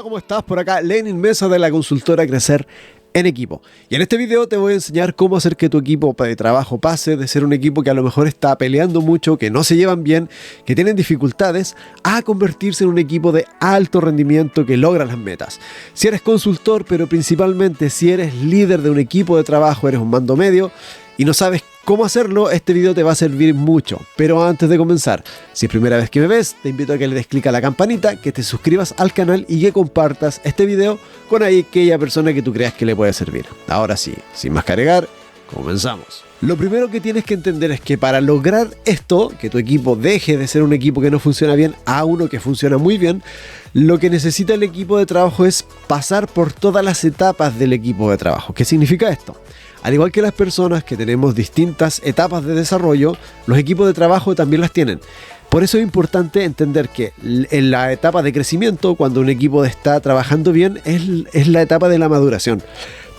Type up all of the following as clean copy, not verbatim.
Hola, ¿cómo estás? Por acá, Lenin Mesa de la consultora Crecer en Equipo. Y en este video te voy a enseñar cómo hacer que tu equipo de trabajo pase de ser un equipo que a lo mejor está peleando mucho, que no se llevan bien, que tienen dificultades, a convertirse en un equipo de alto rendimiento que logra las metas. Si eres consultor, pero principalmente si eres líder de un equipo de trabajo, eres un mando medio y no sabes cómo hacerlo, este video te va a servir mucho. Pero antes de comenzar, si es primera vez que me ves, te invito a que le des clic a la campanita, que te suscribas al canal y que compartas este video con aquella persona que tú creas que le puede servir. Ahora sí, sin más que agregar, comenzamos. Lo primero que tienes que entender es que para lograr esto, que tu equipo deje de ser un equipo que no funciona bien a uno que funciona muy bien, lo que necesita el equipo de trabajo es pasar por todas las etapas del equipo de trabajo. ¿Qué significa esto? Al igual que las personas que tenemos distintas etapas de desarrollo, los equipos de trabajo también las tienen. Por eso es importante entender que en la etapa de crecimiento, cuando un equipo está trabajando bien, es la etapa de la maduración.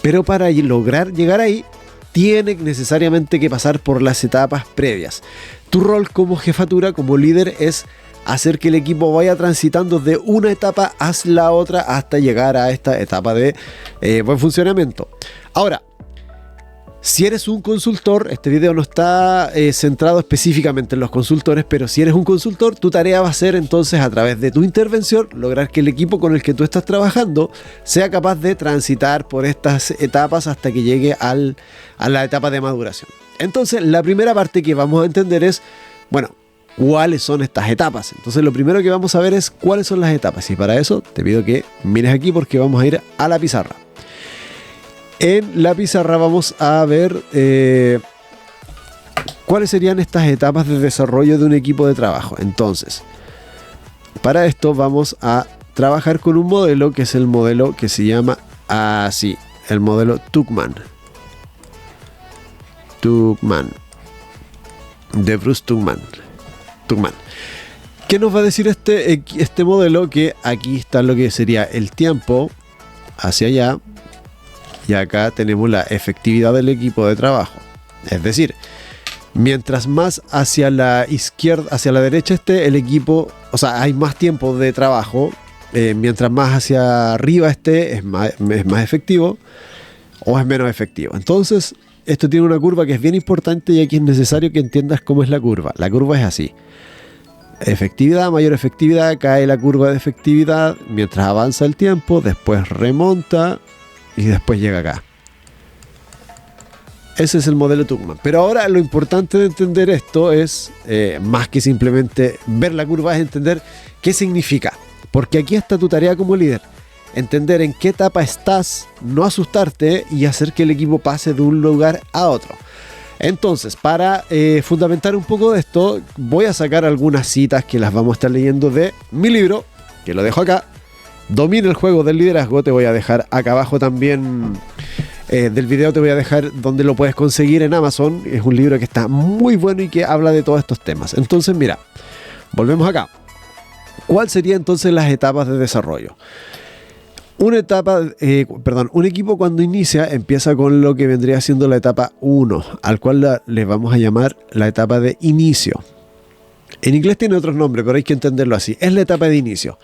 Pero para lograr llegar ahí, tiene necesariamente que pasar por las etapas previas. Tu rol como jefatura, como líder, es hacer que el equipo vaya transitando de una etapa hacia la otra hasta llegar a esta etapa de buen funcionamiento. Ahora, si eres un consultor, este video no está centrado específicamente en los consultores, pero si eres un consultor, tu tarea va a ser entonces, a través de tu intervención, lograr que el equipo con el que tú estás trabajando sea capaz de transitar por estas etapas hasta que llegue a la etapa de maduración. Entonces, la primera parte que vamos a entender es, bueno, ¿cuáles son estas etapas? Entonces, lo primero que vamos a ver es cuáles son las etapas. Y para eso te pido que mires aquí porque vamos a ir a la pizarra. En la pizarra vamos a ver cuáles serían estas etapas de desarrollo de un equipo de trabajo. Entonces, para esto vamos a trabajar con un modelo que es el modelo que se llama así, el modelo Tuckman. De Bruce Tuckman. ¿Qué nos va a decir este modelo? Que aquí está lo que sería el tiempo hacia allá. Y acá tenemos la efectividad del equipo de trabajo. Es decir, mientras más hacia la izquierda, hacia la derecha esté el equipo, o sea, hay más tiempo de trabajo, mientras más hacia arriba esté, es más efectivo o es menos efectivo. Entonces, esto tiene una curva que es bien importante y aquí es necesario que entiendas cómo es la curva. La curva es así. Efectividad, mayor efectividad, cae la curva de efectividad mientras avanza el tiempo, después remonta y después llega acá. Ese es el modelo Tuckman. Pero ahora lo importante de entender esto es, más que simplemente ver la curva, es entender qué significa. Porque aquí está tu tarea como líder. Entender en qué etapa estás, no asustarte y hacer que el equipo pase de un lugar a otro. Entonces, para fundamentar un poco de esto, voy a sacar algunas citas que las vamos a estar leyendo de mi libro, que lo dejo acá. Domina el juego del liderazgo. Te voy a dejar acá abajo también del video, te voy a dejar donde lo puedes conseguir en Amazon. Es un libro que está muy bueno y que habla de todos estos temas. Entonces, mira, volvemos acá. ¿Cuáles serían entonces las etapas de desarrollo? Un equipo cuando inicia empieza con lo que vendría siendo la etapa 1, al cual le vamos a llamar la etapa de inicio. En inglés tiene otros nombres, pero hay que entenderlo así. Es la etapa de inicio.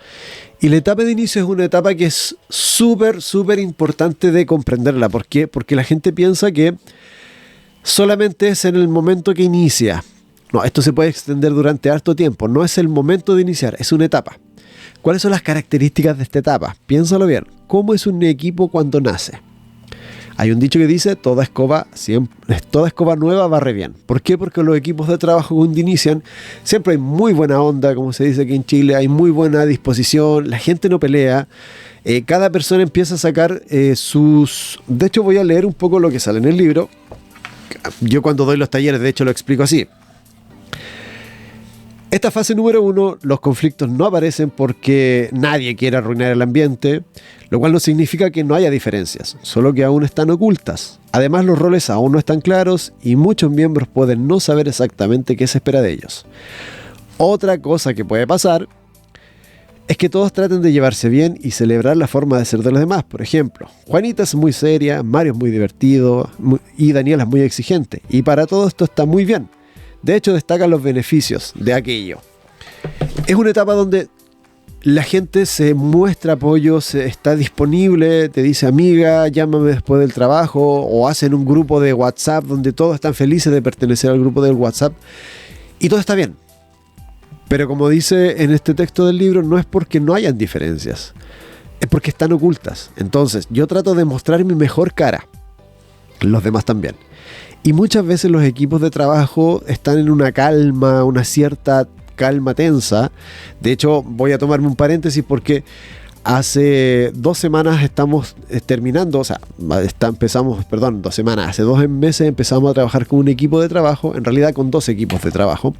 Y la etapa de inicio es una etapa que es súper importante de comprenderla. ¿Por qué? Porque la gente piensa que solamente es en el momento que inicia. No, esto se puede extender durante harto tiempo. No es el momento de iniciar, es una etapa. ¿Cuáles son las características de esta etapa? Piénsalo bien. ¿Cómo es un equipo cuando nace? Hay un dicho que dice, toda escoba nueva barre bien. ¿Por qué? Porque los equipos de trabajo cuando inician, siempre hay muy buena onda, como se dice aquí en Chile, hay muy buena disposición, la gente no pelea, cada persona empieza a sacar sus... De hecho, voy a leer un poco lo que sale en el libro. Yo cuando doy los talleres, de hecho, lo explico así. Esta fase número 1, los conflictos no aparecen porque nadie quiere arruinar el ambiente, lo cual no significa que no haya diferencias, solo que aún están ocultas. Además, los roles aún no están claros y muchos miembros pueden no saber exactamente qué se espera de ellos. Otra cosa que puede pasar es que todos traten de llevarse bien y celebrar la forma de ser de los demás. Por ejemplo, Juanita es muy seria, Mario es muy divertido y Daniela es muy exigente. Y para todo esto está muy bien. De hecho, destacan los beneficios de aquello. Es una etapa donde la gente se muestra apoyo, está disponible, te dice amiga, llámame después del trabajo, o hacen un grupo de WhatsApp donde todos están felices de pertenecer al grupo del WhatsApp y todo está bien. Pero como dice en este texto del libro, no es porque no hayan diferencias, es porque están ocultas. Entonces yo trato de mostrar mi mejor cara, los demás también. Y muchas veces los equipos de trabajo están en una calma, una cierta calma tensa. De hecho, voy a tomarme un paréntesis porque hace 2 semanas estamos terminando, hace 2 meses empezamos a trabajar con un equipo de trabajo, en realidad con 2 equipos de trabajo,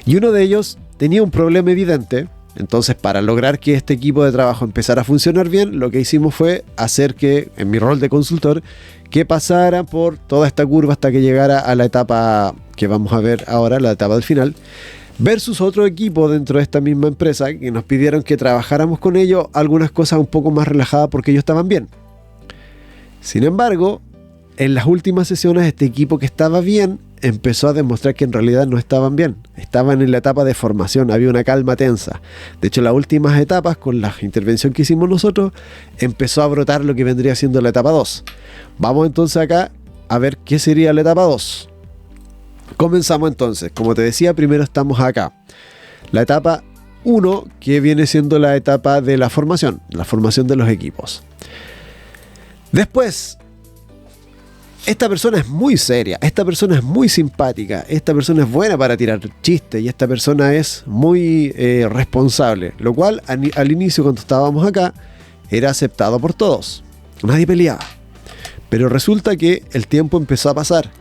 y uno de ellos tenía un problema evidente. Entonces, para lograr que este equipo de trabajo empezara a funcionar bien, lo que hicimos fue hacer que, en mi rol de consultor, que pasara por toda esta curva hasta que llegara a la etapa que vamos a ver ahora, la etapa del final, versus otro equipo dentro de esta misma empresa que nos pidieron que trabajáramos con ellos algunas cosas un poco más relajadas porque ellos estaban bien. Sin embargo, en las últimas sesiones este equipo que estaba bien empezó a demostrar que en realidad no estaban bien. Estaban en la etapa de formación, había una calma tensa. De hecho, las últimas etapas, con la intervención que hicimos nosotros, empezó a brotar lo que vendría siendo la etapa 2. Vamos entonces acá a ver qué sería la etapa 2. Comenzamos entonces. Como te decía, primero estamos acá. La etapa 1, que viene siendo la etapa de la formación de los equipos. Después, esta persona es muy seria, esta persona es muy simpática, esta persona es buena para tirar chistes y esta persona es muy responsable, lo cual al inicio, cuando estábamos acá, era aceptado por todos, nadie peleaba. Pero resulta que el tiempo empezó a pasar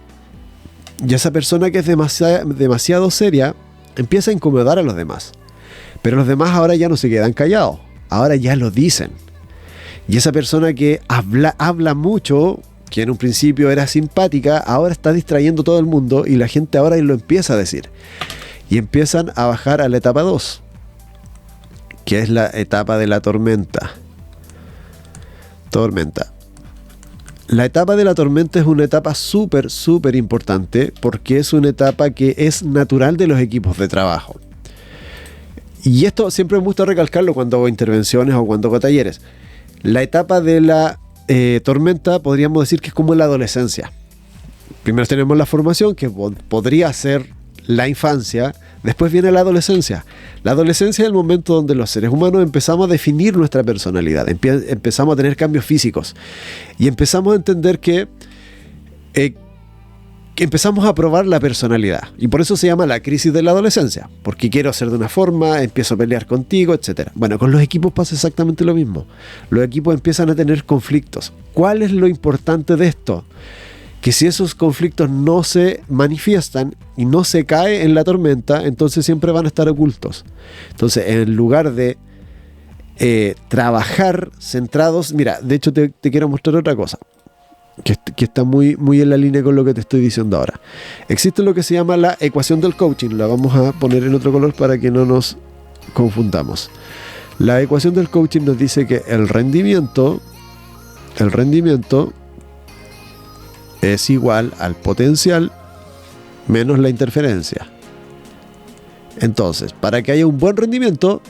y esa persona que es demasiado seria empieza a incomodar a los demás. Pero los demás ahora ya no se quedan callados, ahora ya lo dicen. Y esa persona que habla mucho, que en un principio era simpática, ahora está distrayendo a todo el mundo y la gente ahora lo empieza a decir. Y empiezan a bajar a la etapa 2, que es la etapa de la tormenta. La etapa de la tormenta es una etapa súper importante porque es una etapa que es natural de los equipos de trabajo. Y esto siempre me gusta recalcarlo cuando hago intervenciones o cuando hago talleres. La etapa de la tormenta podríamos decir que es como la adolescencia. Primero tenemos la formación, que podría ser la infancia. Después viene la adolescencia. La adolescencia es el momento donde los seres humanos empezamos a definir nuestra personalidad, empezamos a tener cambios físicos y empezamos a entender que empezamos a probar la personalidad, y por eso se llama la crisis de la adolescencia, porque quiero ser de una forma, empiezo a pelear contigo, etc. Bueno, con los equipos pasa exactamente lo mismo. Los equipos empiezan a tener conflictos. ¿Cuál es lo importante de esto? Que si esos conflictos no se manifiestan y no se cae en la tormenta, entonces siempre van a estar ocultos. Entonces, en lugar de trabajar centrados, mira, de hecho te quiero mostrar otra cosa que está muy en la línea con lo que te estoy diciendo ahora. Existe lo que se llama la ecuación del coaching. La vamos a poner en otro color para que no nos confundamos. La ecuación del coaching nos dice que el rendimiento es igual al potencial menos la interferencia. Entonces, para que haya un buen rendimiento,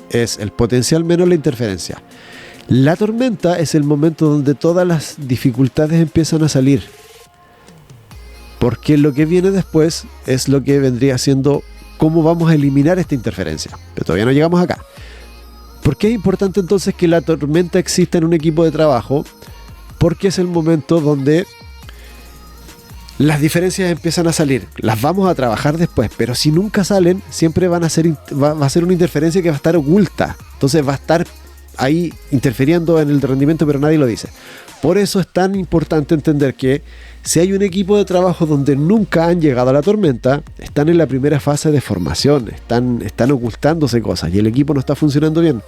es el potencial menos la interferencia. La tormenta es el momento donde todas las dificultades empiezan a salir, porque lo que viene después es lo que vendría siendo cómo vamos a eliminar esta interferencia. Pero todavía no llegamos acá. ¿Por qué es importante entonces que la tormenta exista en un equipo de trabajo? Porque es el momento donde las diferencias empiezan a salir. Las vamos a trabajar después, pero si nunca salen, siempre va a ser una interferencia que va a estar oculta. Entonces va a estar ahí interfiriendo en el rendimiento, pero nadie lo dice. Por eso es tan importante entender que si hay un equipo de trabajo donde nunca han llegado a la tormenta, están en la primera fase de formación, están ocultándose cosas y el equipo no está funcionando bien.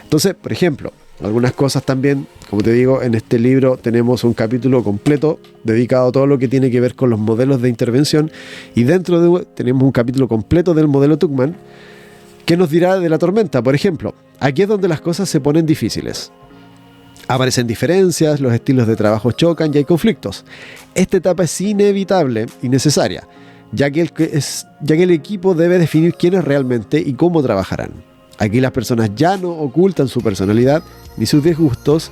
Entonces, por ejemplo, algunas cosas también, como te digo, en este libro tenemos un capítulo completo dedicado a todo lo que tiene que ver con los modelos de intervención, y tenemos un capítulo completo del modelo Tuckman que nos dirá de la tormenta. Por ejemplo, aquí es donde las cosas se ponen difíciles. Aparecen diferencias, los estilos de trabajo chocan y hay conflictos. Esta etapa es inevitable y necesaria, ya que el equipo debe definir quiénes realmente y cómo trabajarán. Aquí las personas ya no ocultan su personalidad ni sus disgustos.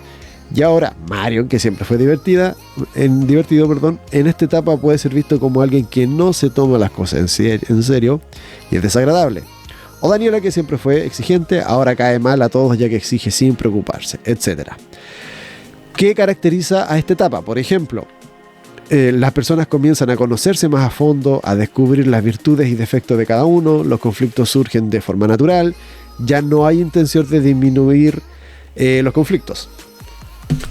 Y ahora Marion, que siempre fue divertido, en esta etapa puede ser visto como alguien que no se toma las cosas en serio y es desagradable. O Daniela, que siempre fue exigente, ahora cae mal a todos ya que exige sin preocuparse, etc. ¿Qué caracteriza a esta etapa? Por ejemplo, las personas comienzan a conocerse más a fondo, a descubrir las virtudes y defectos de cada uno, los conflictos surgen de forma natural, ya no hay intención de disminuir los conflictos.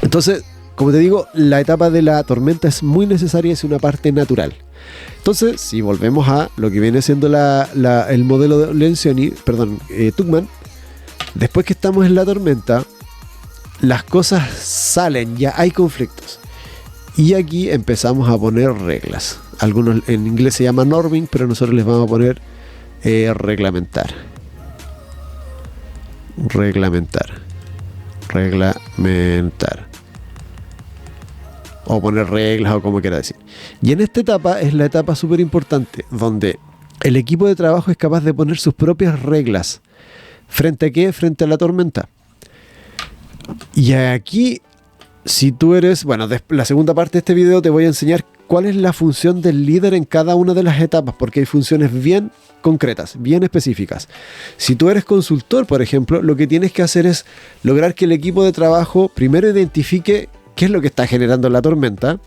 Entonces, como te digo, la etapa de la tormenta es muy necesaria, es una parte natural. Entonces, si volvemos a lo que viene siendo el modelo de Tuckman, después que estamos en la tormenta, las cosas salen, ya hay conflictos. Y aquí empezamos a poner reglas. Algunos en inglés se llama norming, pero nosotros les vamos a poner reglamentar. O poner reglas o como quiera decir. Y en esta etapa es la etapa súper importante, donde el equipo de trabajo es capaz de poner sus propias reglas. ¿Frente a qué? Frente a la tormenta. Y aquí, si tú eres... Bueno, la segunda parte de este video te voy a enseñar cuál es la función del líder en cada una de las etapas, porque hay funciones bien concretas, bien específicas. Si tú eres consultor, por ejemplo, lo que tienes que hacer es lograr que el equipo de trabajo primero identifique qué es lo que está generando la tormenta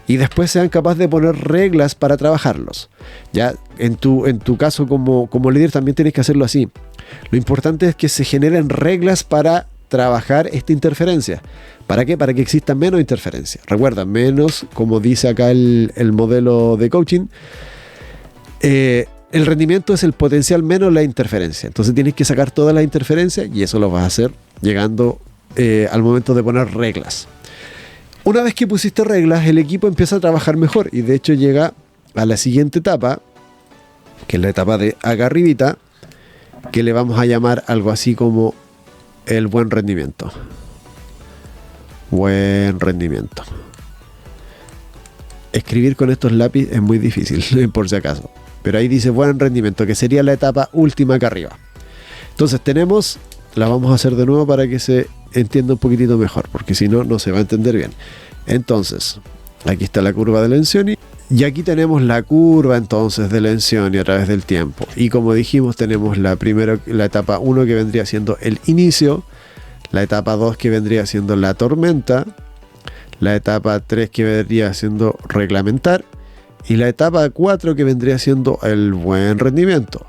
y después sean capaces de poner reglas para trabajarlos. Ya en tu caso como líder también tienes que hacerlo así. Lo importante es que se generen reglas para trabajar esta interferencia. ¿Para qué? Para que exista menos interferencia. Recuerda, menos, como dice acá el modelo de coaching, el rendimiento es el potencial menos la interferencia. Entonces tienes que sacar toda la interferencia y eso lo vas a hacer llegando al momento de poner reglas. Una vez que pusiste reglas, el equipo empieza a trabajar mejor y de hecho llega a la siguiente etapa, que es la etapa de acá arribita, que le vamos a llamar algo así como el buen rendimiento. Buen rendimiento. Escribir con estos lápices es muy difícil, por si acaso. Pero ahí dice buen rendimiento, que sería la etapa última acá arriba. Entonces la vamos a hacer de nuevo para que se entienda un poquitito mejor, porque si no, no se va a entender bien. Entonces, aquí está la curva de Lencioni. Y aquí tenemos la curva entonces de Lencioni a través del tiempo. Y como dijimos, tenemos la etapa 1 que vendría siendo el inicio, la etapa 2 que vendría siendo la tormenta, la etapa 3 que vendría siendo reglamentar y la etapa 4 que vendría siendo el buen rendimiento.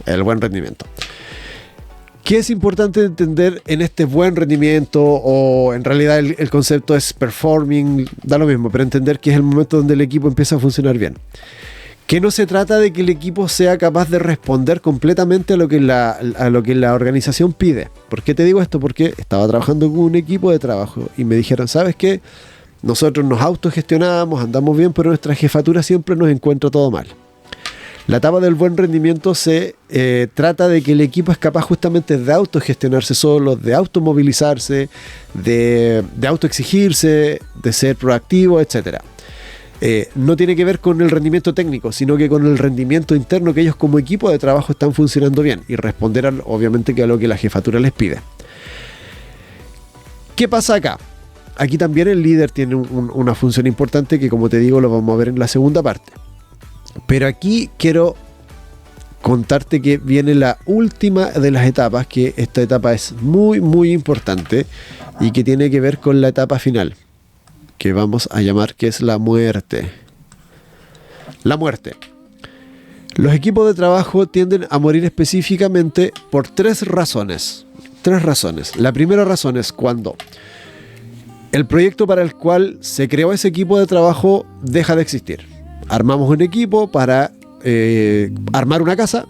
El buen rendimiento. ¿Qué es importante entender en este buen rendimiento? O en realidad el concepto es performing, da lo mismo, pero entender que es el momento donde el equipo empieza a funcionar bien. Que no se trata de que el equipo sea capaz de responder completamente a lo que la organización pide. ¿Por qué te digo esto? Porque estaba trabajando con un equipo de trabajo y me dijeron, ¿sabes qué? Nosotros nos autogestionamos, andamos bien, pero nuestra jefatura siempre nos encuentra todo mal. La etapa del buen rendimiento se trata de que el equipo es capaz justamente de autogestionarse solo, de automovilizarse, de autoexigirse, de ser proactivo, etc. No tiene que ver con el rendimiento técnico, sino que con el rendimiento interno, que ellos como equipo de trabajo están funcionando bien y responder obviamente a lo que la jefatura les pide. ¿Qué pasa acá? Aquí también el líder tiene una función importante que, como te digo, lo vamos a ver en la segunda parte. Pero aquí quiero contarte que viene la última de las etapas, que esta etapa es muy muy importante y que tiene que ver con la etapa final, que vamos a llamar que es la muerte. La muerte. Los equipos de trabajo tienden a morir específicamente por tres razones. La primera razón es cuando el proyecto para el cual se creó ese equipo de trabajo deja de existir. Armamos un equipo para armar una casa,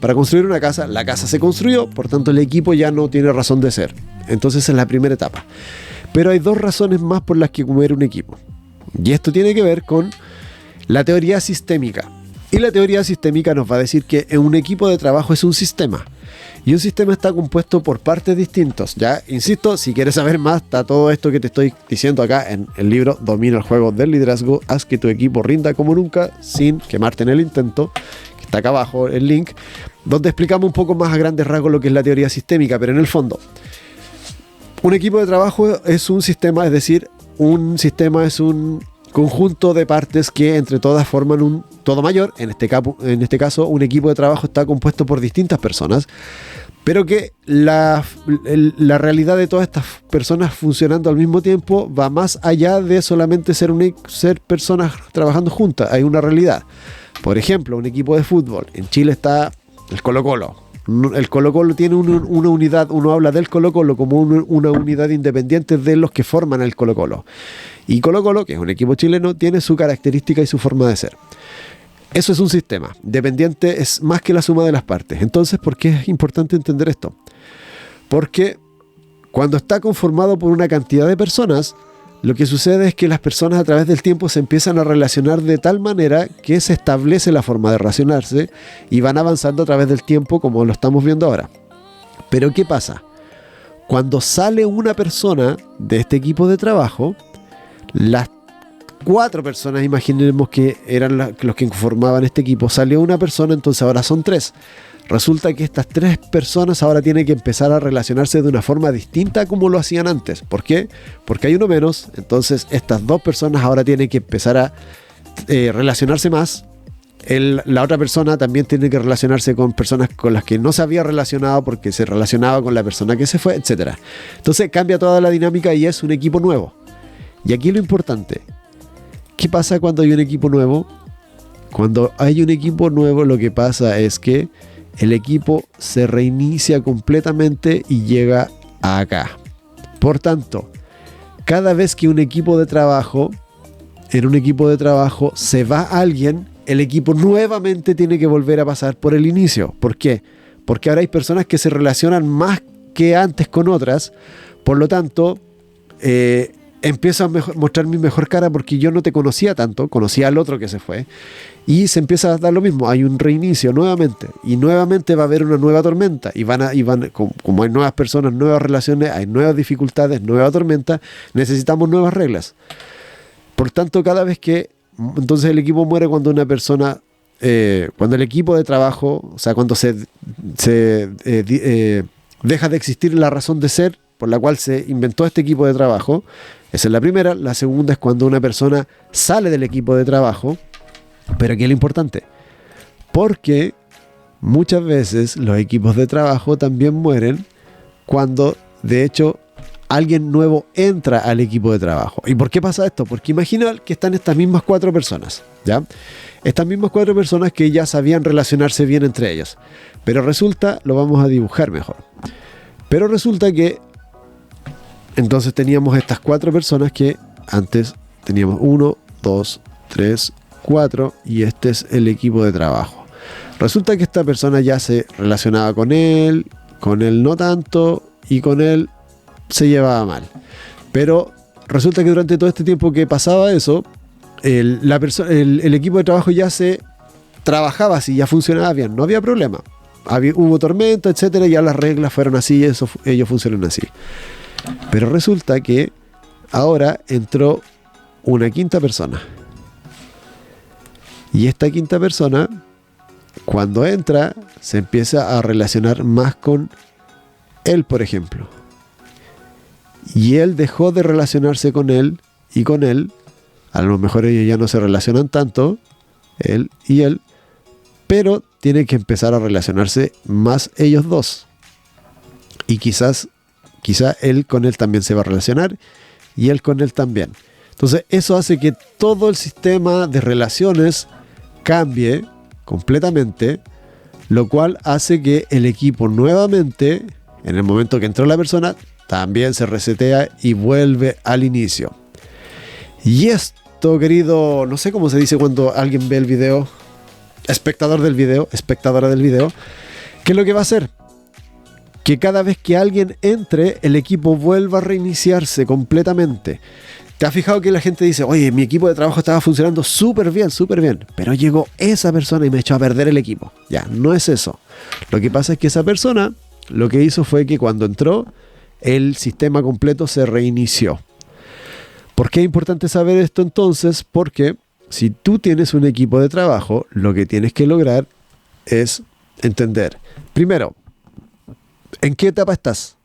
para construir una casa. La casa se construyó, por tanto el equipo ya no tiene razón de ser. Entonces es la primera etapa. Pero hay dos razones más por las que muere un equipo. Y esto tiene que ver con la teoría sistémica. Y la teoría sistémica nos va a decir que un equipo de trabajo es un sistema. Y un sistema está compuesto por partes distintas. Ya, insisto, si quieres saber más, está todo esto que te estoy diciendo acá en el libro Domina el juego del liderazgo. Haz que tu equipo rinda como nunca sin quemarte en el intento. Que está acá abajo el link. donde explicamos un poco más a grandes rasgos lo que es la teoría sistémica, pero en el fondo, un equipo de trabajo es un sistema, es decir, un sistema es un conjunto de partes que entre todas forman un todo mayor. En este caso, un equipo de trabajo está compuesto por distintas personas, pero que la realidad de todas estas personas funcionando al mismo tiempo va más allá de solamente ser personas trabajando juntas. Hay una realidad. Por ejemplo, un equipo de fútbol. En Chile está el Colo-Colo. El Colo-Colo tiene una unidad, uno habla del Colo-Colo como una unidad independiente de los que forman el Colo-Colo. Y Colo-Colo, que es un equipo chileno, tiene su característica y su forma de ser. Eso es un sistema. Dependiente es más que la suma de las partes. Entonces, ¿por qué es importante entender esto? Porque cuando está conformado por una cantidad de personas, lo que sucede es que las personas a través del tiempo se empiezan a relacionar de tal manera que se establece la forma de relacionarse y van avanzando a través del tiempo como lo estamos viendo ahora. Pero ¿qué pasa? Cuando sale una persona de este equipo de trabajo, las 4 personas, imaginemos que eran los que formaban este equipo, salió una persona, entonces ahora son 3. Resulta que estas 3 personas ahora tienen que empezar a relacionarse de una forma distinta a como lo hacían antes. ¿Por qué? Porque hay uno menos, entonces estas 2 personas ahora tienen que empezar a relacionarse más. La otra persona también tiene que relacionarse con personas con las que no se había relacionado porque se relacionaba con la persona que se fue, etc. Entonces cambia toda la dinámica y es un equipo nuevo. Y aquí lo importante, ¿qué pasa cuando hay un equipo nuevo? Cuando hay un equipo nuevo, lo que pasa es que el equipo se reinicia completamente y llega a acá. Por tanto, cada vez que en un equipo de trabajo se va alguien, el equipo nuevamente tiene que volver a pasar por el inicio. ¿Por qué? Porque ahora hay personas que se relacionan más que antes con otras. Por lo tanto, empiezo a mostrar mi mejor cara porque yo no te conocía tanto, conocía al otro que se fue. Y se empieza a dar lo mismo, hay un reinicio nuevamente. Y nuevamente va a haber una nueva tormenta. Y como hay nuevas personas, nuevas relaciones, hay nuevas dificultades, nueva tormenta, necesitamos nuevas reglas. Por tanto, cada vez que entonces el equipo muere cuando una persona, cuando el equipo de trabajo, o sea, cuando deja de existir la razón de ser por la cual se inventó este equipo de trabajo. Esa es la primera. La segunda es cuando una persona sale del equipo de trabajo. Pero aquí es lo importante, porque muchas veces los equipos de trabajo también mueren cuando, de hecho, alguien nuevo entra al equipo de trabajo. ¿Y por qué pasa esto? Porque imagina que están estas mismas 4 personas, ¿ya? Estas mismas 4 personas que ya sabían relacionarse bien entre ellas. Pero resulta, lo vamos a dibujar mejor. Pero resulta que entonces teníamos estas 4 personas que antes teníamos 1, 2, 3, 4 y este es el equipo de trabajo. Resulta que esta persona ya se relacionaba con él no tanto y con él se llevaba mal. Pero resulta que durante todo este tiempo que pasaba eso, el equipo de trabajo ya se trabajaba así, ya funcionaba bien, no había problema. Hubo tormenta, etcétera, y ya las reglas fueron así, ellos funcionan así. Pero resulta que ahora entró una 5ª persona. Y esta 5ª persona, cuando entra, se empieza a relacionar más con él, por ejemplo. Y él dejó de relacionarse con él y con él. A lo mejor ellos ya no se relacionan tanto, él y él, pero tienen que empezar a relacionarse más ellos dos. Y quizá él con él también se va a relacionar y él con él también. Entonces eso hace que todo el sistema de relaciones cambie completamente, lo cual hace que el equipo nuevamente, en el momento que entró la persona, también se resetea y vuelve al inicio. Y esto, querido, no sé cómo se dice cuando alguien ve el video, espectadora del video, ¿qué es lo que va a hacer? Que cada vez que alguien entre, el equipo vuelva a reiniciarse completamente. ¿Te has fijado que la gente dice, oye, mi equipo de trabajo estaba funcionando súper bien, pero llegó esa persona y me echó a perder el equipo? Ya, no es eso. Lo que pasa es que esa persona lo que hizo fue que cuando entró, el sistema completo se reinició. ¿Por qué es importante saber esto entonces? Porque si tú tienes un equipo de trabajo, lo que tienes que lograr es entender, primero, ¿en qué etapa estás?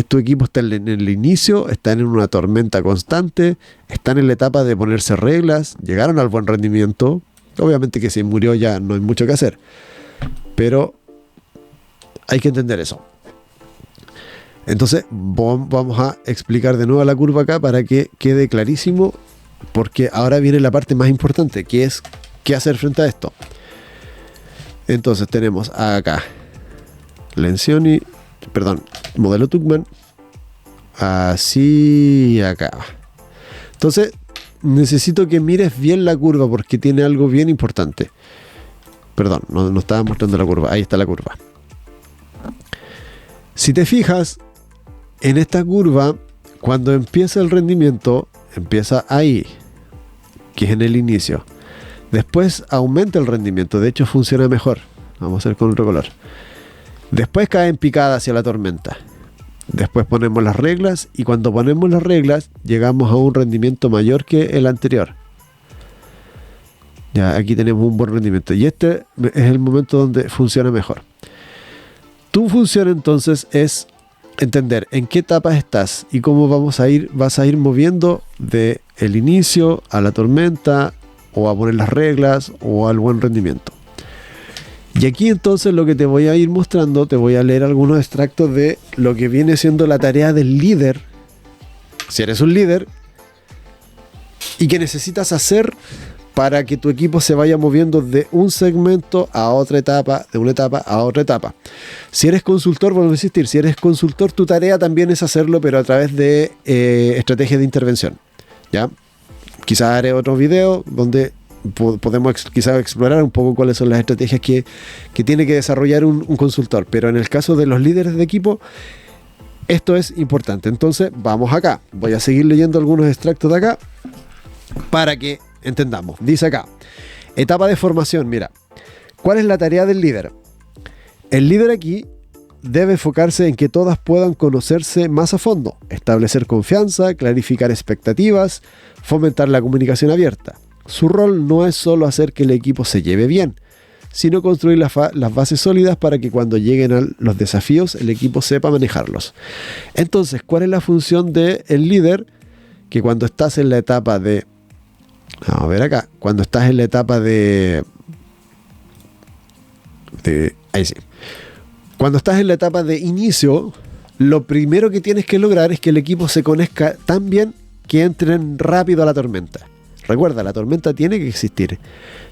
¿Tu equipo está en el inicio? ¿Están en una tormenta constante? ¿Están en la etapa de ponerse reglas? ¿Llegaron al buen rendimiento? Obviamente que si murió ya no hay mucho que hacer, pero hay que entender eso. Entonces vamos a explicar de nuevo la curva acá para que quede clarísimo, porque ahora viene la parte más importante, que es qué hacer frente a esto. Entonces tenemos acá Lencioni, modelo Tuchman, así acá. Entonces necesito que mires bien la curva porque tiene algo bien importante. Perdón, no estaba mostrando la curva. Ahí está la curva. Si te fijas en esta curva, cuando empieza el rendimiento, empieza ahí, que es en el inicio. Después aumenta el rendimiento, de hecho funciona mejor. Vamos a hacer con otro color. Después cae en picada hacia la tormenta. Después ponemos las reglas y cuando ponemos las reglas llegamos a un rendimiento mayor que el anterior. Ya aquí tenemos un buen rendimiento y este es el momento donde funciona mejor. Tu función entonces es entender en qué etapa estás y cómo vas a ir moviendo de el inicio a la tormenta o a poner las reglas o al buen rendimiento. Y aquí entonces lo que te voy a ir mostrando, te voy a leer algunos extractos de lo que viene siendo la tarea del líder, si eres un líder, y que necesitas hacer para que tu equipo se vaya moviendo de un segmento a otra etapa, de una etapa a otra etapa. Si eres consultor, vuelvo a insistir, si eres consultor, tu tarea también es hacerlo, pero a través de estrategias de intervención. ¿Ya? Quizás haré otro video donde podemos quizás explorar un poco cuáles son las estrategias que tiene que desarrollar un consultor, pero en el caso de los líderes de equipo esto es importante. Entonces vamos acá, voy a seguir leyendo algunos extractos de acá para que entendamos. Dice acá, etapa de formación. Mira, ¿cuál es la tarea del líder? El líder aquí debe enfocarse en que todas puedan conocerse más a fondo, establecer confianza, clarificar expectativas, fomentar la comunicación abierta. Su rol no es solo hacer que el equipo se lleve bien, sino construir las bases sólidas para que cuando lleguen a los desafíos el equipo sepa manejarlos. Entonces, ¿cuál es la función del líder? Que cuando estás en la etapa de... Vamos a ver acá. Cuando estás en la etapa de ahí sí. Cuando estás en la etapa de inicio, lo primero que tienes que lograr es que el equipo se conozca tan bien que entren rápido a la tormenta. Recuerda, la tormenta tiene que existir.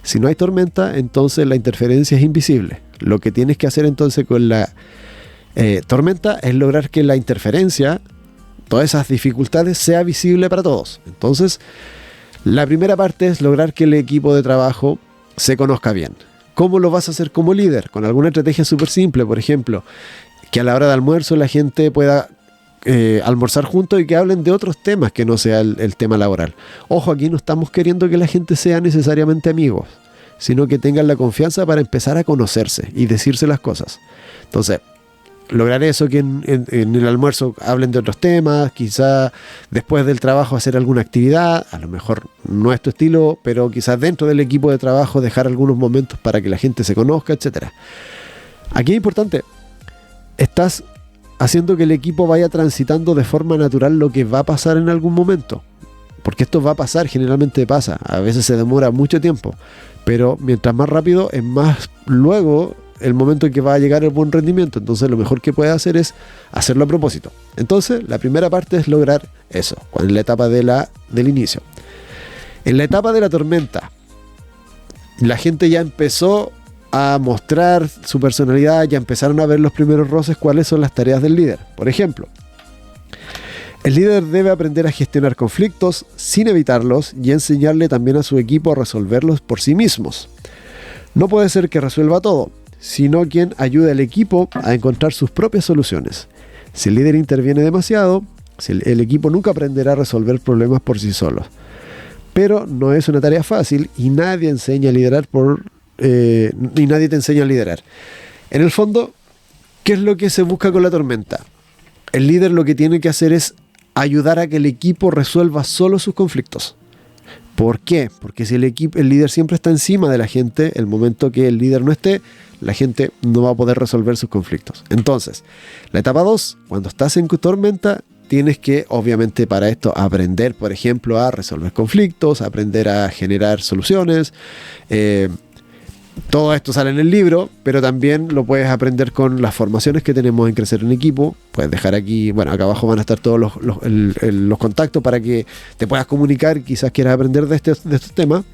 Si no hay tormenta, entonces la interferencia es invisible. Lo que tienes que hacer entonces con la tormenta es lograr que la interferencia, todas esas dificultades, sea visible para todos. Entonces, la primera parte es lograr que el equipo de trabajo se conozca bien. ¿Cómo lo vas a hacer como líder? Con alguna estrategia súper simple, por ejemplo, que a la hora de almuerzo la gente pueda almorzar juntos y que hablen de otros temas que no sea el tema laboral. Ojo, aquí no estamos queriendo que la gente sea necesariamente amigos, sino que tengan la confianza para empezar a conocerse y decirse las cosas. Entonces, lograr eso, que en el almuerzo hablen de otros temas, quizá después del trabajo hacer alguna actividad, a lo mejor no es tu estilo, pero quizás dentro del equipo de trabajo dejar algunos momentos para que la gente se conozca, etc. Aquí es importante, estás haciendo que el equipo vaya transitando de forma natural lo que va a pasar en algún momento, porque esto va a pasar, generalmente pasa, a veces se demora mucho tiempo, pero mientras más rápido es más luego el momento en que va a llegar el buen rendimiento. Entonces lo mejor que puedes hacer es hacerlo a propósito. Entonces la primera parte es lograr eso, en la etapa del inicio. En la etapa de la tormenta, la gente ya empezó a mostrar su personalidad, ya empezaron a ver los primeros roces. ¿Cuáles son las tareas del líder? Por ejemplo, el líder debe aprender a gestionar conflictos sin evitarlos y enseñarle también a su equipo a resolverlos por sí mismos. No puede ser que resuelva todo, sino quien ayude al equipo a encontrar sus propias soluciones. Si el líder interviene demasiado, el equipo nunca aprenderá a resolver problemas por sí solos. Pero no es una tarea fácil y nadie enseña a liderar y nadie te enseña a liderar. En el fondo, ¿qué es lo que se busca con la tormenta? El líder lo que tiene que hacer es ayudar a que el equipo resuelva solo sus conflictos. ¿Por qué? Porque si el líder siempre está encima de la gente, el momento que el líder no esté, la gente no va a poder resolver sus conflictos. Entonces, la etapa 2, cuando estás en tormenta, tienes que, obviamente, para esto aprender, por ejemplo, a resolver conflictos, aprender a generar soluciones. Todo esto sale en el libro, pero también lo puedes aprender con las formaciones que tenemos en Crecer en Equipo. Puedes dejar aquí, bueno, acá abajo van a estar todos los contactos para que te puedas comunicar y quizás quieras aprender de estos temas.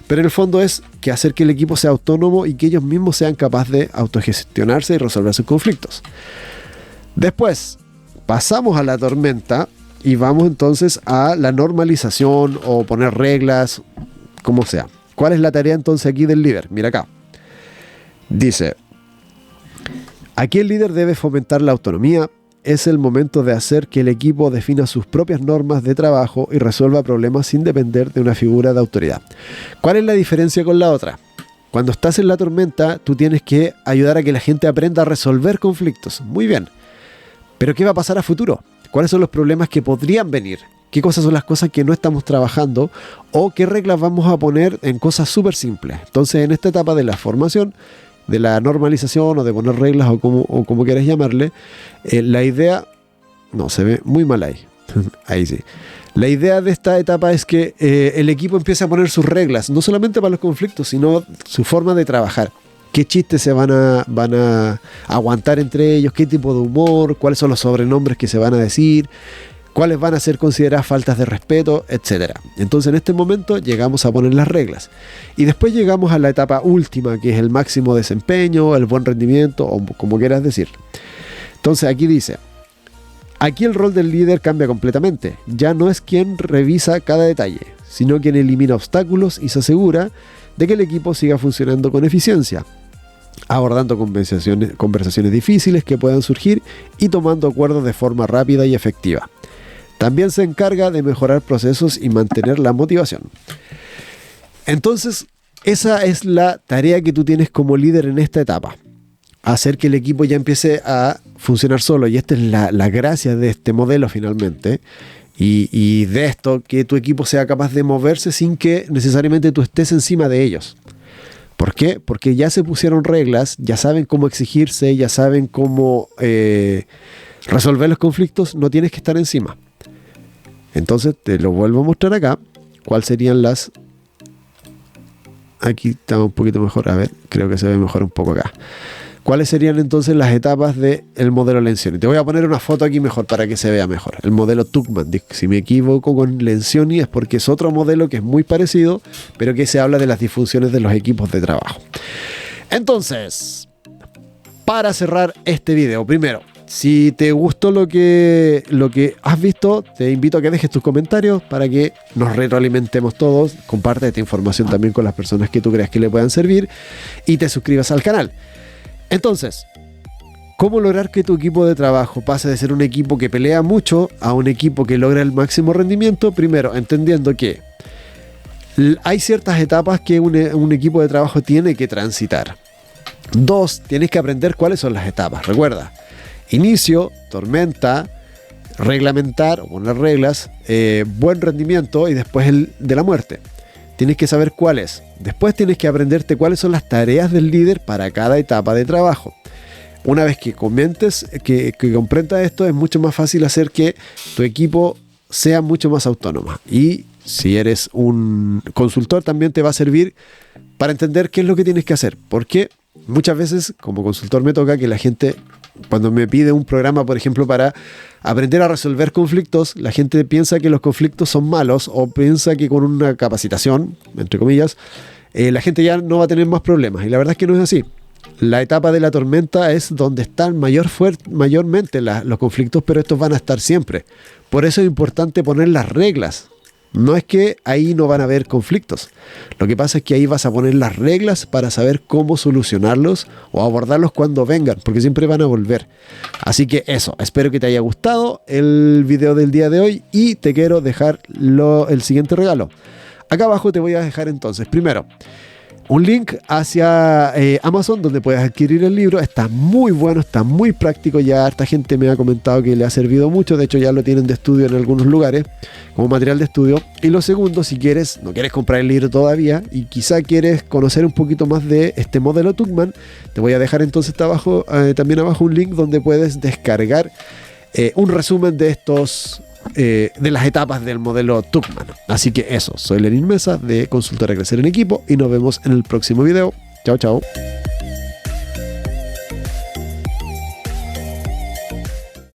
Pero en el fondo es que hacer que el equipo sea autónomo y que ellos mismos sean capaces de autogestionarse y resolver sus conflictos. Después, pasamos a la tormenta y vamos entonces a la normalización o poner reglas, como sea. ¿Cuál es la tarea entonces aquí del líder? Mira acá. Dice, aquí el líder debe fomentar la autonomía. Es el momento de hacer que el equipo defina sus propias normas de trabajo y resuelva problemas sin depender de una figura de autoridad. ¿Cuál es la diferencia con la otra? Cuando estás en la tormenta, tú tienes que ayudar a que la gente aprenda a resolver conflictos. Muy bien. Pero ¿qué va a pasar a futuro? ¿Cuáles son los problemas que podrían venir? ¿Qué cosas son las cosas que no estamos trabajando? ¿O qué reglas vamos a poner en cosas súper simples? Entonces, en esta etapa de la formación, de la normalización o de poner reglas o como quieras llamarle, la idea... No, se ve muy mal ahí. Ahí sí. La idea de esta etapa es que el equipo empiece a poner sus reglas, no solamente para los conflictos, sino su forma de trabajar. ¿Qué chistes se van a aguantar entre ellos? ¿Qué tipo de humor? ¿Cuáles son los sobrenombres que se van a decir? ¿Cuáles van a ser consideradas faltas de respeto? Etcétera. Entonces en este momento llegamos a poner las reglas. Y después llegamos a la etapa última, que es el máximo desempeño, el buen rendimiento, o como quieras decir. Entonces aquí dice, aquí el rol del líder cambia completamente. Ya no es quien revisa cada detalle, sino quien elimina obstáculos y se asegura de que el equipo siga funcionando con eficiencia, abordando conversaciones difíciles que puedan surgir y tomando acuerdos de forma rápida y efectiva. También se encarga de mejorar procesos y mantener la motivación. Entonces, esa es la tarea que tú tienes como líder en esta etapa. Hacer que el equipo ya empiece a funcionar solo. Y esta es la gracia de este modelo finalmente. Y de esto, que tu equipo sea capaz de moverse sin que necesariamente tú estés encima de ellos. ¿Por qué? Porque ya se pusieron reglas, ya saben cómo exigirse, ya saben cómo resolver los conflictos, no tienes que estar encima. Entonces te lo vuelvo a mostrar acá. ¿Cuáles serían las...? Aquí está un poquito mejor. A ver, creo que se ve mejor un poco acá. ¿Cuáles serían entonces las etapas del modelo Lencioni? Te voy a poner una foto aquí mejor para que se vea mejor. El modelo Tuckman. Si me equivoco con Lencioni es porque es otro modelo que es muy parecido, pero que se habla de las disfunciones de los equipos de trabajo. Entonces, para cerrar este video, primero, si te gustó lo que has visto, te invito a que dejes tus comentarios para que nos retroalimentemos todos. Comparte esta información también con las personas que tú creas que le puedan servir y te suscribas al canal. Entonces, ¿cómo lograr que tu equipo de trabajo pase de ser un equipo que pelea mucho a un equipo que logra el máximo rendimiento? Primero, entendiendo que hay ciertas etapas que un equipo de trabajo tiene que transitar. 2, tienes que aprender cuáles son las etapas. Recuerda, inicio, tormenta, reglamentar o poner reglas, buen rendimiento y después el de la muerte. Tienes que saber cuál es. Después tienes que aprenderte cuáles son las tareas del líder para cada etapa de trabajo. Una vez que comentes, que comprendas esto, es mucho más fácil hacer que tu equipo sea mucho más autónomo. Y si eres un consultor, también te va a servir para entender qué es lo que tienes que hacer. Porque muchas veces, como consultor, me toca que la gente, cuando me pide un programa, por ejemplo, para aprender a resolver conflictos, la gente piensa que los conflictos son malos o piensa que con una capacitación, entre comillas, la gente ya no va a tener más problemas. Y la verdad es que no es así. La etapa de la tormenta es donde están mayormente los conflictos, pero estos van a estar siempre. Por eso es importante poner las reglas. No es que ahí no van a haber conflictos. Lo que pasa es que ahí vas a poner las reglas para saber cómo solucionarlos o abordarlos cuando vengan, porque siempre van a volver. Así que eso, espero que te haya gustado el video del día de hoy y te quiero dejar el siguiente regalo. Acá abajo te voy a dejar entonces, primero, un link hacia Amazon donde puedes adquirir el libro. Está muy bueno, está muy práctico. Ya harta gente me ha comentado que le ha servido mucho. De hecho, ya lo tienen de estudio en algunos lugares como material de estudio. Y lo segundo, si no quieres comprar el libro todavía y quizá quieres conocer un poquito más de este modelo Tuckman, te voy a dejar entonces también abajo un link donde puedes descargar un resumen de de las etapas del modelo Tuckman. Así que eso, soy Lenin Mesa de Consultora Crecer en Equipo y nos vemos en el próximo video. Chao, chao.